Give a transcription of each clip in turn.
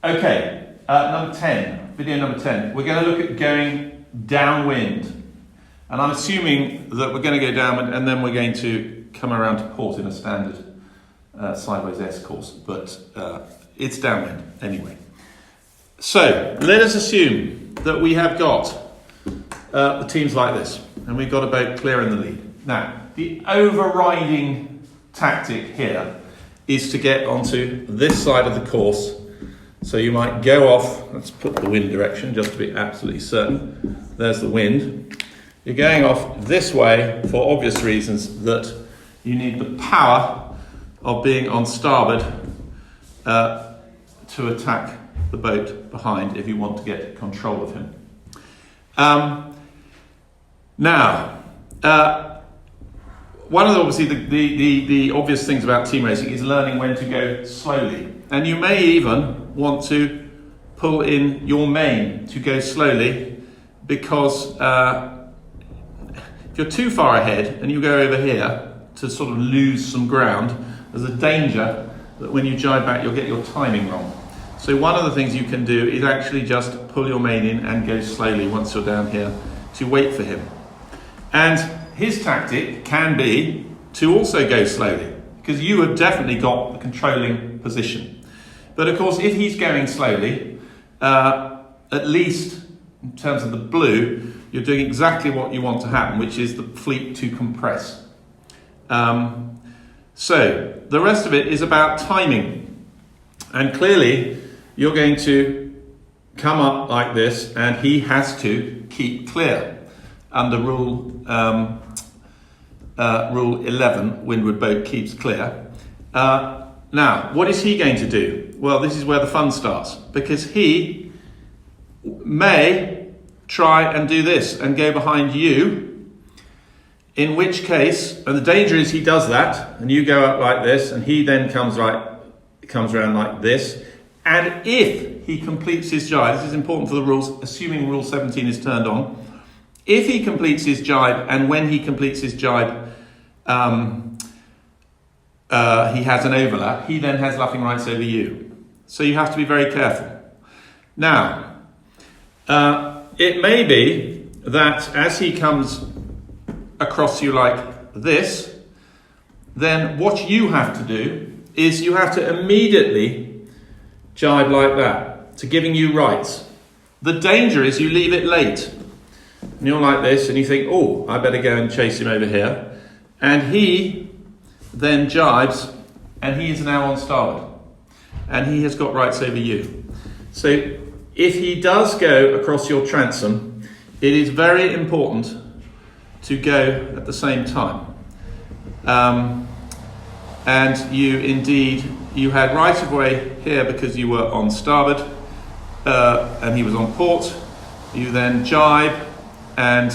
Okay, number 10, video number 10. We're going to look at going downwind. And I'm assuming that we're going to go downwind and then we're going to come around to port in a standard sideways S course. But it's downwind anyway. So let us assume that we have got the teams like this. And we've got a boat clear in the lead. Now, the overriding tactic here is to get onto this side of the course. So you might go off, let's put the wind direction just to be absolutely certain. There's the wind. You're going off this way for obvious reasons, that you need the power of being on starboard to attack the boat behind if you want to get control of him. Now, one of the obvious things about team racing is learning when to go slowly. And you may even want to pull in your main to go slowly, because if you're too far ahead and you go over here to sort of lose some ground, there's a danger that when you jibe back you'll get your timing wrong. So one of the things you can do is actually just pull your main in and go slowly once you're down here to wait for him. And his tactic can be to also go slowly, because you have definitely got the controlling position. But of course, if he's going slowly, at least in terms of the blue, you're doing exactly what you want to happen, which is the fleet to compress. So the rest of it is about timing. And clearly, you're going to come up like this, and he has to keep clear under rule 11, windward boat keeps clear. Now, what is he going to do? Well, this is where the fun starts, because he may try and do this and go behind you, in which case, and the danger is he does that, and you go up like this, and he then comes around like this, and if he completes his jibe, this is important for the rules, assuming rule 17 is turned on, if he completes his jibe, and when he completes his jibe, he has an overlap, he then has luffing rights over you. So you have to be very careful. Now, it may be that as he comes across you like this, then what you have to do is you have to immediately jibe like that, to giving you rights. The danger is you leave it late. And you're like this, and you think, oh, I better go and chase him over here. And he then jibes, and he is now on starboard. And he has got rights over you. So if he does go across your transom, it is very important to go at the same time. And you had right of way here because you were on starboard, and he was on port. You then jibe, and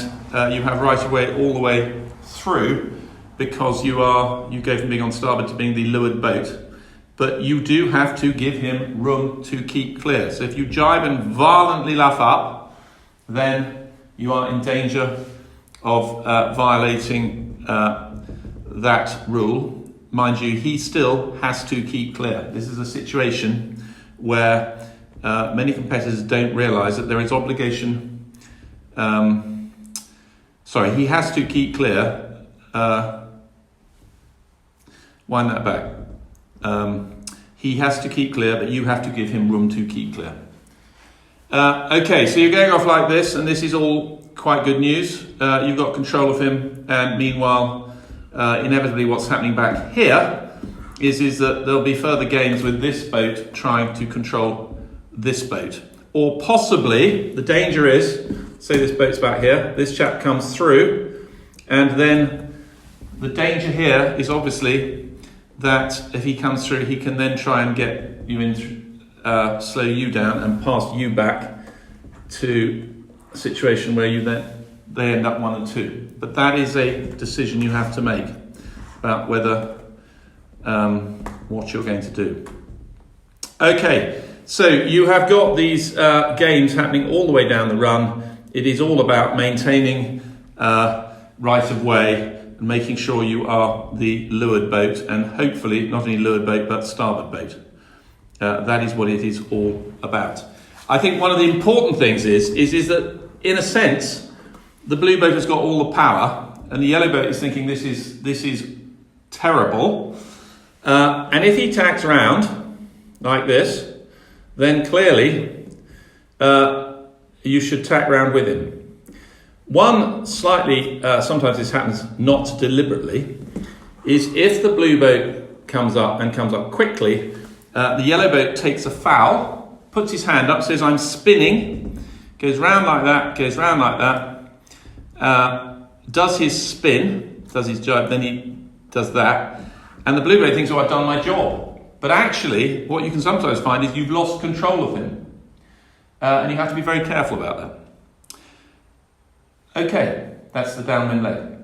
you have right of way all the way through, because you go from being on starboard to being the leeward boat. But you do have to give him room to keep clear. So if you jibe and violently luff up, then you are in danger of violating that rule. Mind you, he still has to keep clear. This is a situation where many competitors don't realise that there is obligation. He has to keep clear. Wind that back. He has to keep clear, but you have to give him room to keep clear. Okay, so you're going off like this, and this is all quite good news. You've got control of him, and meanwhile, inevitably what's happening back here is that there'll be further games with this boat trying to control this boat. Or possibly, the danger is, say this boat's back here, this chap comes through, and then the danger here is obviously that if he comes through, he can then try and get you in, slow you down and pass you back to a situation where they end up 1 and 2. But that is a decision you have to make about whether what you're going to do. Okay, so you have got these games happening all the way down the run. It is all about maintaining right of way and making sure you are the leeward boat, and hopefully not only leeward boat but starboard boat. That is what it is all about. I think one of the important things is that, in a sense, the blue boat has got all the power, and the yellow boat is thinking this is terrible. And if he tacks round like this, then clearly you should tack round with him. One slightly, sometimes this happens not deliberately, is if the blue boat comes up quickly, the yellow boat takes a foul, puts his hand up, says I'm spinning, goes round like that, goes round like that, does his spin, does his jibe, then he does that, and the blue boat thinks, oh, I've done my job. But actually, what you can sometimes find is you've lost control of him. And you have to be very careful about that. Okay, that's the downwind leg.